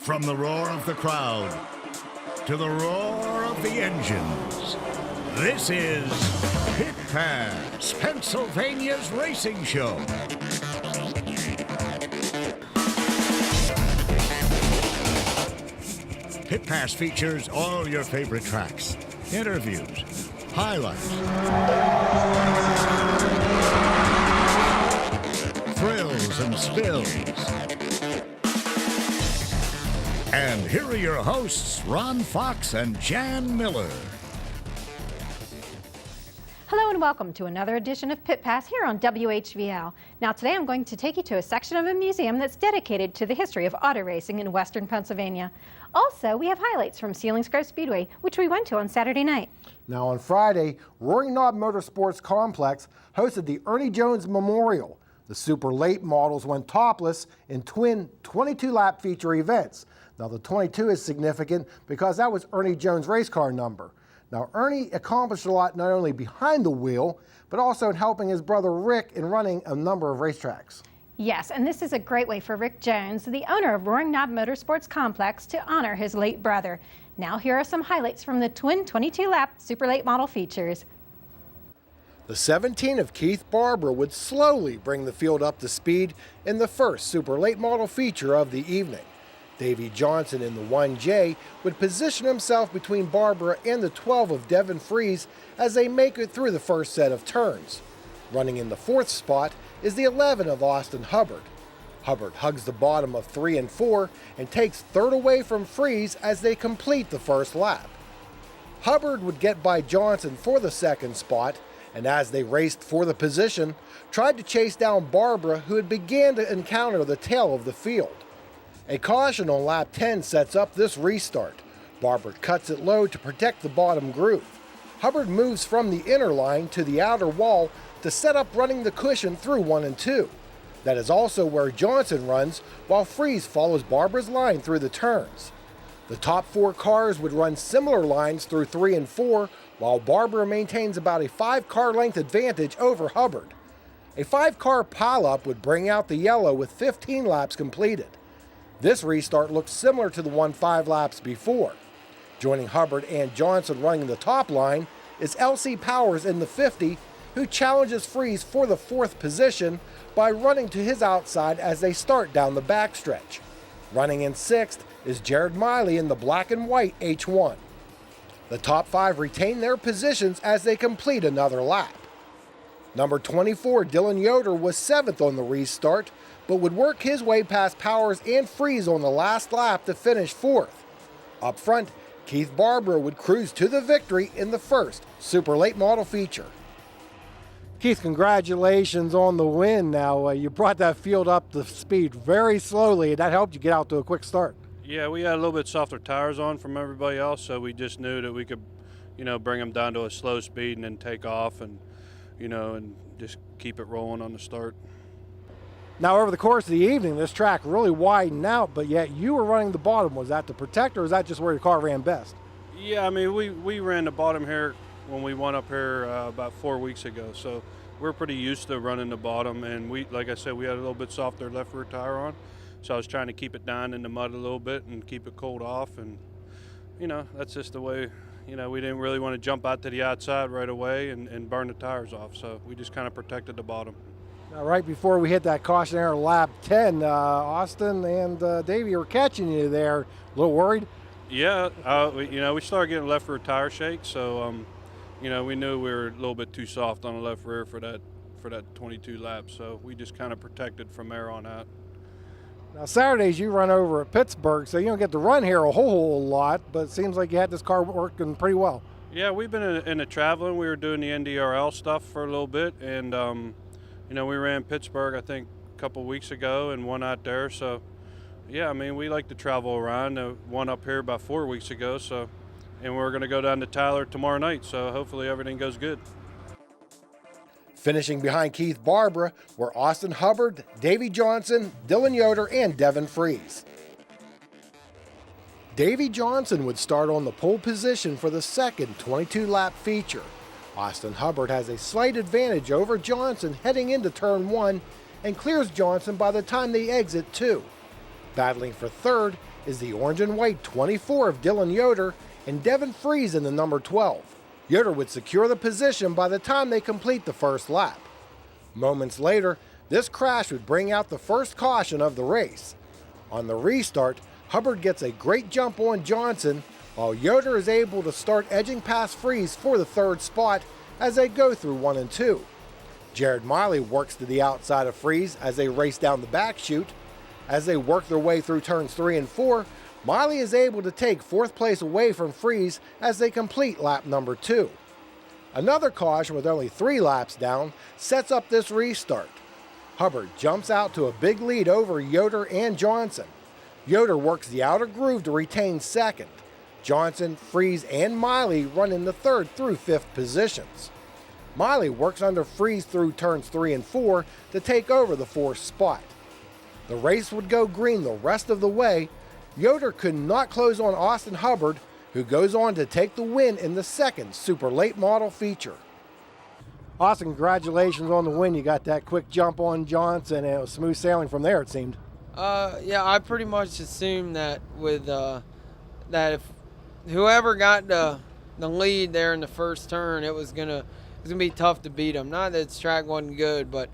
From the roar of the crowd to the roar of the engines, this is Pit Pass, Pennsylvania's racing show. Pit Pass features all your favorite tracks, interviews, highlights, thrills and spills. And here are your hosts, Ron Fox and Jan Miller. Hello and welcome to another edition of Pit Pass here on WHVL. Now today I'm going to take you to a section of a museum that's dedicated to the history of auto racing in western Pennsylvania. Also, we have highlights from Selinsgrove Speedway, which we went to on Saturday night. Now on Friday, Roaring Knob Motorsports Complex hosted the Ernie Jones Memorial. The super late models went topless in twin 22-lap feature events. Now the 22 is significant because that was Ernie Jones' race car number. Now Ernie accomplished a lot not only behind the wheel, but also in helping his brother Rick in running a number of racetracks. Yes, and this is a great way for Rick Jones, the owner of Roaring Knob Motorsports Complex, to honor his late brother. Now here are some highlights from the twin 22-lap super late model features. The 17 of Keith Barber would slowly bring the field up to speed in the first super late model feature of the evening. Davey Johnson in the 1J would position himself between Barbara and the 12 of Devin Fries as they make it through the first set of turns. Running in the fourth spot is the 11 of Austin Hubbard. Hubbard hugs the bottom of 3 and 4 and takes third away from Fries as they complete the first lap. Hubbard would get by Johnson for the second spot, and as they raced for the position, tried to chase down Barbara, who had began to encounter the tail of the field. A caution on lap 10 sets up this restart. Barber cuts it low to protect the bottom groove. Hubbard moves from the inner line to the outer wall to set up running the cushion through 1 and 2. That is also where Johnson runs, while Fries follows Barbara's line through the turns. The top 4 cars would run similar lines through 3 and 4, while Barbara maintains about a 5-car length advantage over Hubbard. A 5-car pileup would bring out the yellow with 15 laps completed. This restart looks similar to the one 5 laps before. Joining Hubbard and Johnson running the top line is LC Powers in the 50, who challenges Fries for the 4th position by running to his outside as they start down the backstretch. Running in 6th is Jared Miley in the black and white H1. The top 5 retain their positions as they complete another lap. Number 24, Dylan Yoder, was 7th on the restart, but would work his way past Powers and Fries on the last lap to finish 4th. Up front, Keith Barber would cruise to the victory in the first super late model feature. Keith, congratulations on the win. Now, you brought that field up to speed very slowly, and that helped you get out to a quick start. Yeah, we had a little bit softer tires on from everybody else, so we just knew that we could, bring them down to a slow speed and then take off and just keep it rolling on the start. Now, over the course of the evening, this track really widened out, but yet you were running the bottom. Was that to protect, or is that just where your car ran best? Yeah, I mean, we ran the bottom here when we went up here about 4 weeks ago, so we're pretty used to running the bottom, and like I said, we had a little bit softer left rear tire on, so I was trying to keep it down in the mud a little bit and keep it cooled off, and, that's just the way, we didn't really want to jump out to the outside right away and burn the tires off, so we just kind of protected the bottom. Now, right before we hit that cautionary lap 10, Austin and Davey were catching you there. A little worried? Yeah, we started getting left rear tire shake, so we knew we were a little bit too soft on the left rear for that 22 laps, so we just kind of protected from there on out. Now, Saturdays you run over at Pittsburgh, so you don't get to run here a whole lot, but it seems like you had this car working pretty well. Yeah, we've been in the traveling. We were doing the NDRL stuff for a little bit, and we ran Pittsburgh, I think, a couple weeks ago and won out there. So, yeah, I mean, we like to travel around. One up here about 4 weeks ago. So, and we're going to go down to Tyler tomorrow night. So hopefully everything goes good. Finishing behind Keith Barber were Austin Hubbard, Davey Johnson, Dylan Yoder, and Devin Fries. Davey Johnson would start on the pole position for the second 22-lap feature. Austin Hubbard has a slight advantage over Johnson heading into turn 1 and clears Johnson by the time they exit 2. Battling for third is the orange and white 24 of Dylan Yoder and Devin Fries in the number 12. Yoder would secure the position by the time they complete the first lap. Moments later, this crash would bring out the first caution of the race. On the restart, Hubbard gets a great jump on Johnson, while Yoder is able to start edging past Fries for the third spot as they go through 1 and 2. Jared Miley works to the outside of Fries as they race down the back chute. As they work their way through turns 3 and 4, Miley is able to take fourth place away from Fries as they complete lap number 2. Another caution with only 3 laps down sets up this restart. Hubbard jumps out to a big lead over Yoder and Johnson. Yoder works the outer groove to retain second. Johnson, Fries, and Miley run in the third through fifth positions. Miley works under Fries through turns 3 and 4 to take over the fourth spot. The race would go green the rest of the way. Yoder could not close on Austin Hubbard, who goes on to take the win in the second super late model feature. Austin, congratulations on the win. You got that quick jump on Johnson, and it was smooth sailing from there, it seemed. Yeah, I pretty much assumed that with that if whoever got the lead there in the first turn, it was gonna be tough to beat them. Not that its track wasn't good, but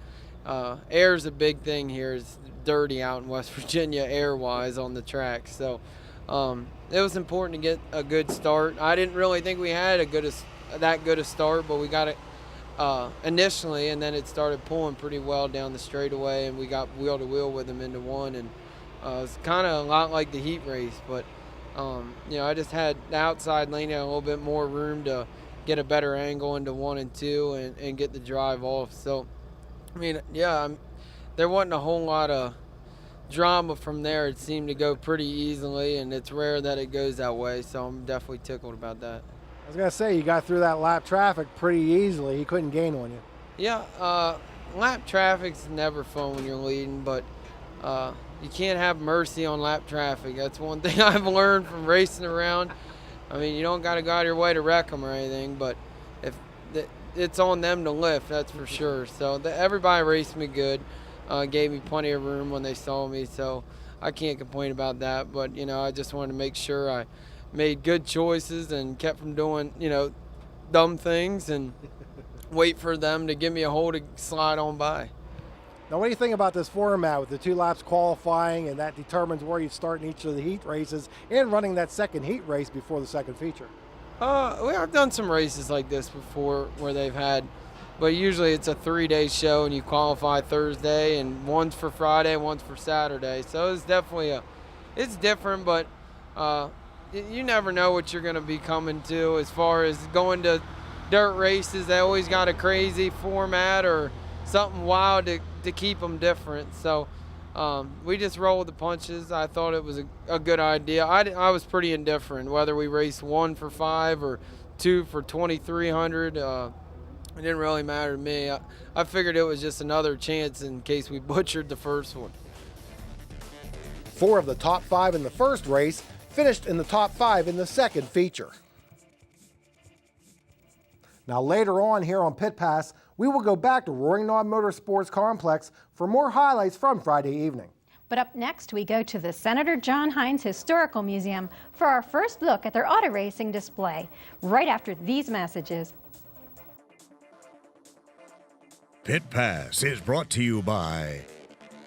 air's a big thing here. It's dirty out in West Virginia air-wise on the track, so it was important to get a good start. I didn't really think we had that good a start, but we got it initially, and then it started pulling pretty well down the straightaway, and we got wheel to wheel with them into one, and it was kind of a lot like the heat race, but I just had the outside lane had a little bit more room to get a better angle into 1 and 2 and get the drive off. So, I mean, yeah, there wasn't a whole lot of drama from there. It seemed to go pretty easily, and it's rare that it goes that way, so I'm definitely tickled about that. I was going to say, you got through that lap traffic pretty easily. He couldn't gain on you. Yeah, lap traffic's never fun when you're leading, but you can't have mercy on lap traffic. That's one thing I've learned from racing around. I mean, you don't got to go out of your way to wreck them or anything, but it's on them to lift, that's for sure. So everybody raced me good, gave me plenty of room when they saw me, so I can't complain about that. But, I just wanted to make sure I made good choices and kept from doing, dumb things and wait for them to give me a hole to slide on by. Now, what do you think about this format with the 2 laps qualifying, and that determines where you start in each of the heat races and running that second heat race before the second feature? I've done some races like this before where they've had, but usually it's a 3-day show and you qualify Thursday, and one's for Friday and one's for Saturday. So it's definitely it's different, but you never know what you're going to be coming to as far as going to dirt races. They always got a crazy format or something wild to keep them different. So we just roll with the punches. I thought it was a good idea. I was pretty indifferent whether we raced 1 for 5 or 2 for 2,300. It didn't really matter to me. I figured it was just another chance in case we butchered the first one. 4 of the top 5 in the first race finished in the top 5 in the second feature. Now, later on here on Pit Pass, we will go back to Roaring Knob Motorsports Complex for more highlights from Friday evening. But up next, we go to the Senator John Heinz Historical Museum for our first look at their auto racing display, right after these messages. Pit Pass is brought to you by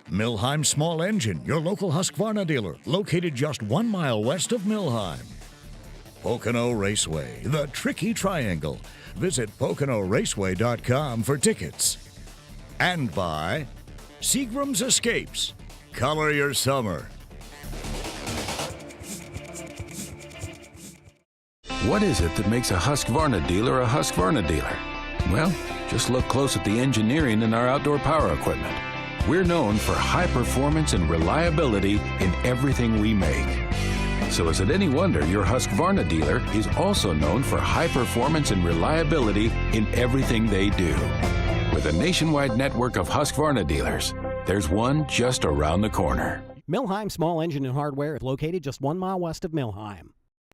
Milheim Small Engine, your local Husqvarna dealer, located just 1 mile west of Milheim. Pocono Raceway, the Tricky Triangle. Visit PoconoRaceway.com for tickets. And by Seagram's Escapes. Color your summer. What is it that makes a Husqvarna dealer a Husqvarna dealer? Well, just look close at the engineering in our outdoor power equipment. We're known for high performance and reliability in everything we make. So is it any wonder your Husqvarna dealer is also known for high performance and reliability in everything they do? With a nationwide network of Husqvarna dealers, there's one just around the corner. Milheim Small Engine and Hardware is located just 1 mile west of Milheim.